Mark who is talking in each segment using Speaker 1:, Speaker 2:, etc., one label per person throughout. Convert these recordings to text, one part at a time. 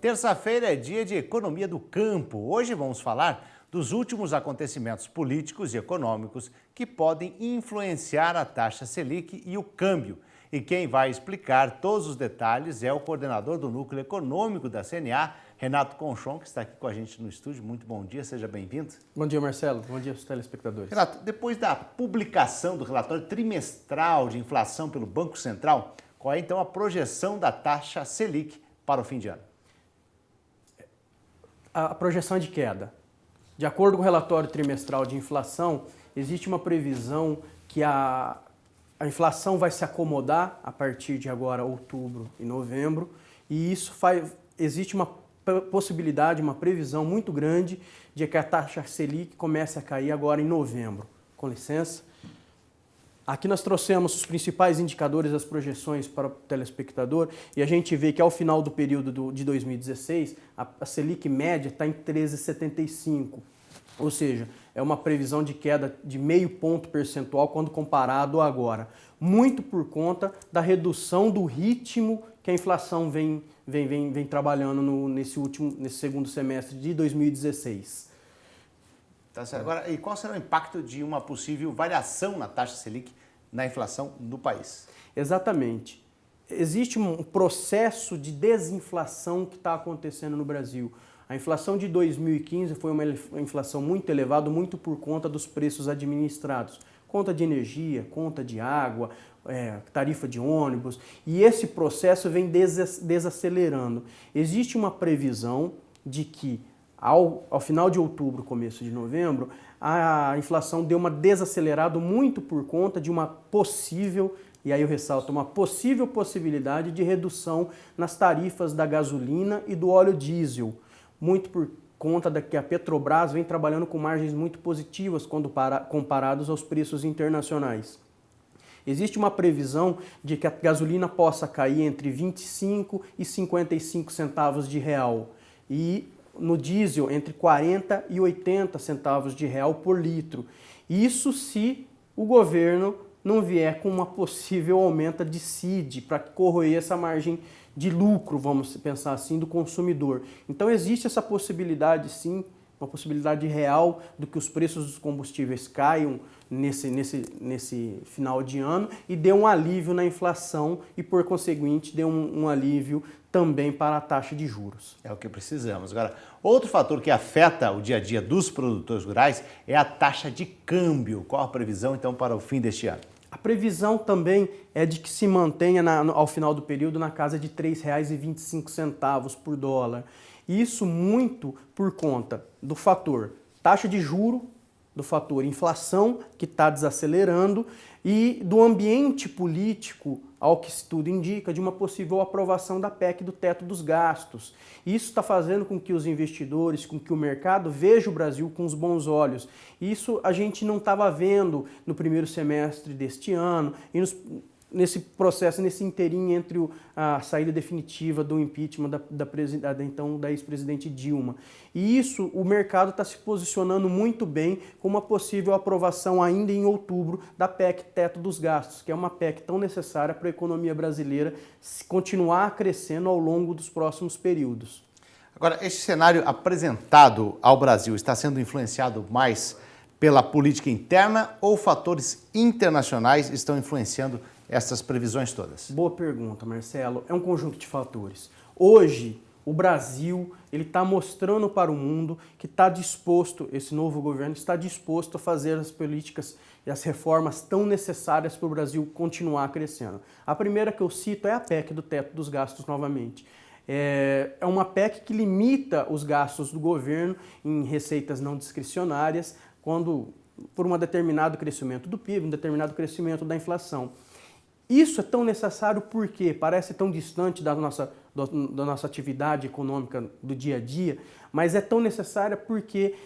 Speaker 1: terça-feira é dia de economia do campo. Hoje vamos falar dos últimos acontecimentos políticos e econômicos que podem influenciar a taxa Selic e o câmbio. E quem vai explicar todos os detalhes é o coordenador do Núcleo Econômico da CNA, Renato Conchon, que está aqui com a gente no estúdio. Muito bom dia, seja bem-vindo.
Speaker 2: Bom dia, Marcelo. Bom dia aos telespectadores.
Speaker 1: Renato, depois da publicação do relatório trimestral de inflação pelo Banco Central, qual é então a projeção da taxa Selic para o fim de ano?
Speaker 2: A projeção é de queda. De acordo com o relatório trimestral de inflação, existe uma previsão que a inflação vai se acomodar a partir de agora, outubro e novembro, e existe uma possibilidade, uma previsão muito grande de que a taxa Selic comece a cair agora em novembro. Com licença. Aqui nós trouxemos os principais indicadores das projeções para o telespectador e a gente vê que ao final do período de 2016, a Selic média está em 13,75, ou seja, é uma previsão de queda de meio ponto percentual quando comparado a agora, muito por conta da redução do ritmo que a inflação vem trabalhando nesse segundo semestre de 2016.
Speaker 1: Tá certo. Agora, e qual será o impacto de uma possível variação na taxa Selic na inflação do país?
Speaker 2: Exatamente. Existe um processo de desinflação que está acontecendo no Brasil. A inflação de 2015 foi uma inflação muito elevada, muito por conta dos preços administrados. Conta de energia, conta de água, tarifa de ônibus. E esse processo vem desacelerando. Existe uma previsão de que ao final de outubro, começo de novembro, a inflação deu uma desacelerada muito por conta de uma possível, e aí eu ressalto, uma possível possibilidade de redução nas tarifas da gasolina e do óleo diesel, muito por conta da que a Petrobras vem trabalhando com margens muito positivas quando comparados aos preços internacionais. Existe uma previsão de que a gasolina possa cair entre 25 e 55 centavos de real e no diesel entre 40 e 80 centavos de real por litro. Isso se o governo não vier com uma possível aumento de CID para corroer essa margem de lucro, vamos pensar assim, do consumidor. Então existe essa possibilidade sim, uma possibilidade real do que os preços dos combustíveis caiam nesse final de ano e dê um alívio na inflação e, por conseguinte, dê um alívio também para a taxa de juros.
Speaker 1: É o que precisamos. Agora, outro fator que afeta o dia a dia dos produtores rurais é a taxa de câmbio. Qual a previsão, então, para o fim deste ano?
Speaker 2: A previsão também é de que se mantenha ao final do período na casa de R$ 3,25 por dólar. Isso muito por conta do fator taxa de juro, do fator inflação, que está desacelerando, e do ambiente político, ao que tudo indica, de uma possível aprovação da PEC do teto dos gastos. Isso está fazendo com que os investidores, com que o mercado veja o Brasil com os bons olhos. Isso a gente não estava vendo no primeiro semestre deste ano e nesse processo, nesse inteirinho entre a saída definitiva do impeachment da ex-presidente Dilma. E isso, o mercado está se posicionando muito bem com uma possível aprovação ainda em outubro da PEC Teto dos Gastos, que é uma PEC tão necessária para a economia brasileira continuar crescendo ao longo dos próximos períodos.
Speaker 1: Agora, este cenário apresentado ao Brasil está sendo influenciado mais pela política interna ou fatores internacionais estão influenciando essas previsões todas?
Speaker 2: Boa pergunta, Marcelo. É um conjunto de fatores. Hoje, o Brasil está mostrando para o mundo que está disposto, esse novo governo está disposto a fazer as políticas e as reformas tão necessárias para o Brasil continuar crescendo. A primeira que eu cito é a PEC do teto dos gastos novamente. É uma PEC que limita os gastos do governo em receitas não discricionárias por um determinado crescimento do PIB, um determinado crescimento da inflação. Isso é tão necessário porque parece tão distante da nossa atividade econômica do dia a dia, mas é tão necessária porque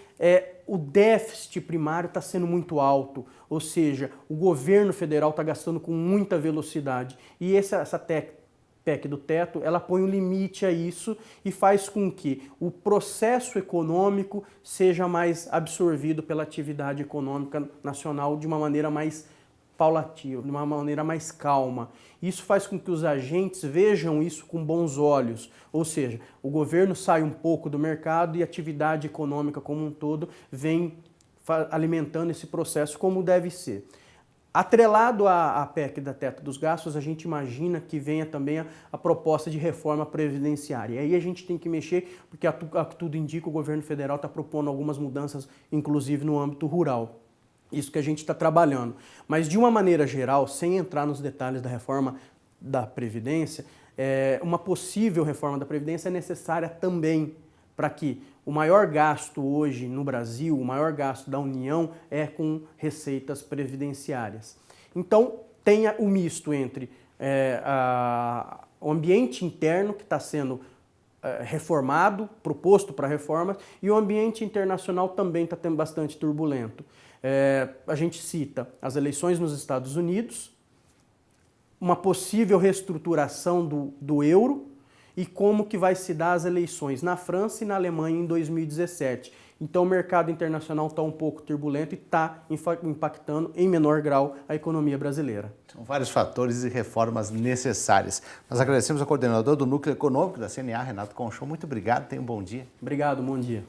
Speaker 2: o déficit primário está sendo muito alto, ou seja, o governo federal está gastando com muita velocidade e essa PEC do teto, ela põe um limite a isso e faz com que o processo econômico seja mais absorvido pela atividade econômica nacional de uma maneira mais paulatina, de uma maneira mais calma. Isso faz com que os agentes vejam isso com bons olhos, ou seja, o governo sai um pouco do mercado e a atividade econômica como um todo vem alimentando esse processo como deve ser. Atrelado à PEC da teto dos gastos, a gente imagina que venha também a proposta de reforma previdenciária. E aí a gente tem que mexer, porque a que tudo indica, o governo federal está propondo algumas mudanças, inclusive no âmbito rural. Isso que a gente está trabalhando. Mas de uma maneira geral, sem entrar nos detalhes da reforma da Previdência, uma possível reforma da Previdência é necessária também para que o maior gasto hoje no Brasil, o maior gasto da União é com receitas previdenciárias. Então, tenha o misto entre o ambiente interno que está sendo reformado, proposto para reformas, e o ambiente internacional também está tendo bastante turbulento. A gente cita as eleições nos Estados Unidos, uma possível reestruturação do euro e como que vai se dar as eleições na França e na Alemanha em 2017. Então o mercado internacional está um pouco turbulento e está impactando em menor grau a economia brasileira.
Speaker 1: São vários fatores e reformas necessárias. Nós agradecemos ao coordenador do Núcleo Econômico da CNA, Renato Conchon. Muito obrigado, tenha um bom dia.
Speaker 2: Obrigado, bom dia.